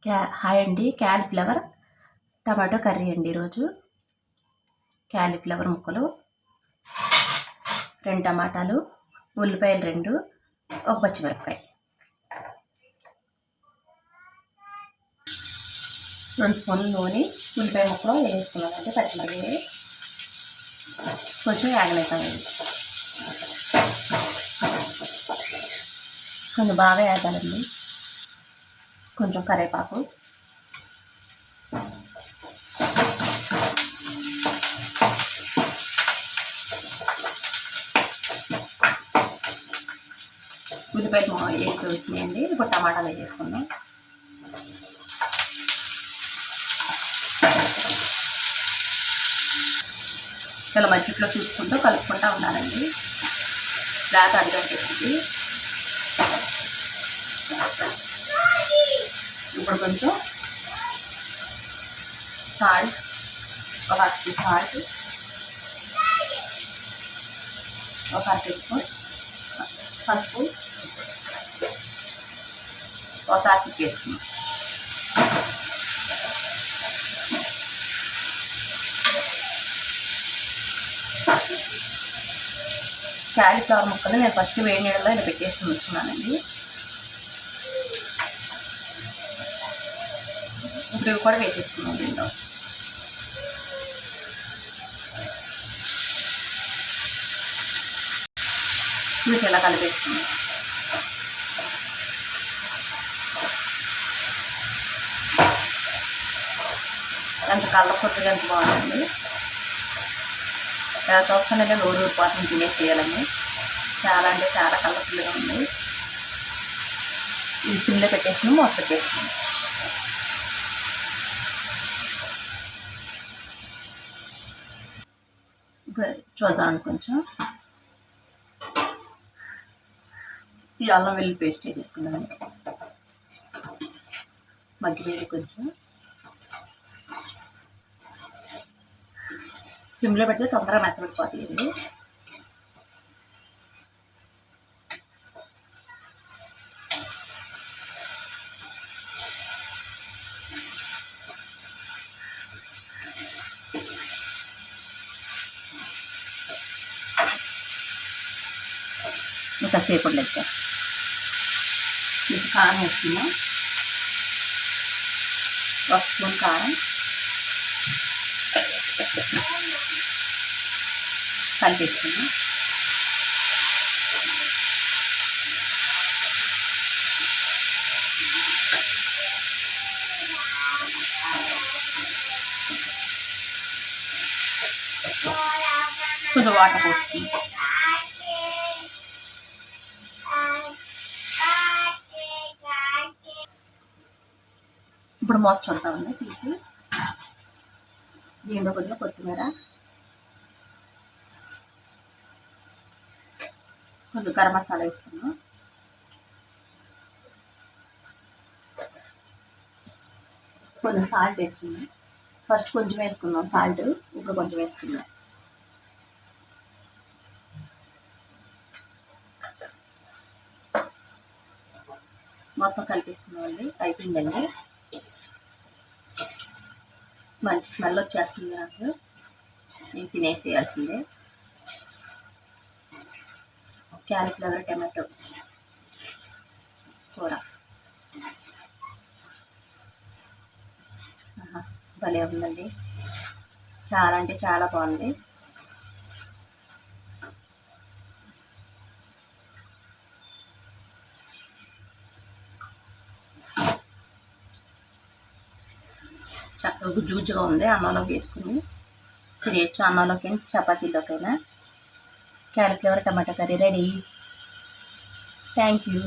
Hi అండి. Cauliflower tomato curry అండి. ఈరోజు క్యాలీఫ్లవర్ ముక్కలు, 2 టమాటాలు, ఉల్లిపాయలు 2, 1 పచ్చిమిరపకాయ, 2 స్పూన్లు నూనె, ఉల్లిపాయ ముక్కలు వేసుకున్నానండి. పచ్చిమిరపకాయ కొంచెం యాగలేతానండి. కొంచెం బాగా వేగాలండి. కొంచెం కరివేపాకు, ఉల్లిపాయలు ఎక్కువ వచ్చినాయండి. ఇప్పుడు టమాటాలు వేసుకుందాం. ఇలా మధ్యలో చూసుకుంటూ కలుపుకుంటూ ఉండాలండి. లేత అడిగంటేసింది. ఇప్పుడు కొంచెం సాల్ట్, ఒక హాఫ్ టీ సాల్ట్, ఒక హాఫ్ టీ స్పూన్ పసుపు, ఒకసారి కుక్ చేసుకున్నాం. క్యాలీఫ్లవర్ ముక్కలు నేను ఫస్ట్ వేడి నీళ్ళలో ఇలా పెట్టేసుకుని ఉంచుకున్నానండి. ఇప్పుడు ఇవి కూడా వేసేసుకున్నాం దీంట్లో. మీకు ఇలా కలిపేసుకున్నాం. ఎంత కలర్ఫుల్గా ఎంత బాగుందండి. ఇలా చూస్తుంటే నోరు ఊరిపోతుంది, తినేసేయాలండి. చాలా అంటే చాలా కలర్ఫుల్గా ఉంది. ఇది సిమ్లో పెట్టేసుకుని మూత పెట్టేసుకున్నాం. చూద్దామండి. కొంచెం ఈ అల్లం వెల్లుల్లి పేస్ట్ వేసేసుకున్నామండి. మగ్గివేడి కొంచెం సిమ్లో పెడితే తొందరగా మెత్తబడిపోతుంది. ఇంకా సేపు లెక్క ఇది కారం వేసుకున్నాం. 1 స్పూన్ కారం, కలిపేసుకున్నాం. కొంచెం వాటర్ పోసుకుంటాం. ఇప్పుడు మూత చూద్దామండి తీసి. దీంట్లో కొద్దిగా కొత్తిమీర, కొంచెం గరం మసాలా వేసుకున్నాం. కొంచెం సాల్ట్ వేసుకున్నాం. ఫస్ట్ కొంచెం వేసుకున్నాం సాల్ట్, ఇప్పుడు కొంచెం వేసుకున్నాం. మొత్తం కలిపేసుకున్నామండి. అయిపోయిందండి. మంచి స్మెల్ వచ్చేస్తుంది. నాకు నేను తినేసేయాల్సిందే. క్యాలీఫ్లవర్ టమాటో కూర భలే ఉందండి. చాలా అంటే చాలా బాగుంది. చక్కగా గుజ్జు గుజ్జుగా ఉంది. అన్నంలోకి వేసుకుని తినేయచ్చు. అన్నంలోకైనా చపాతీలోకైనా. Cauliflower tomato curry ready. Thank you.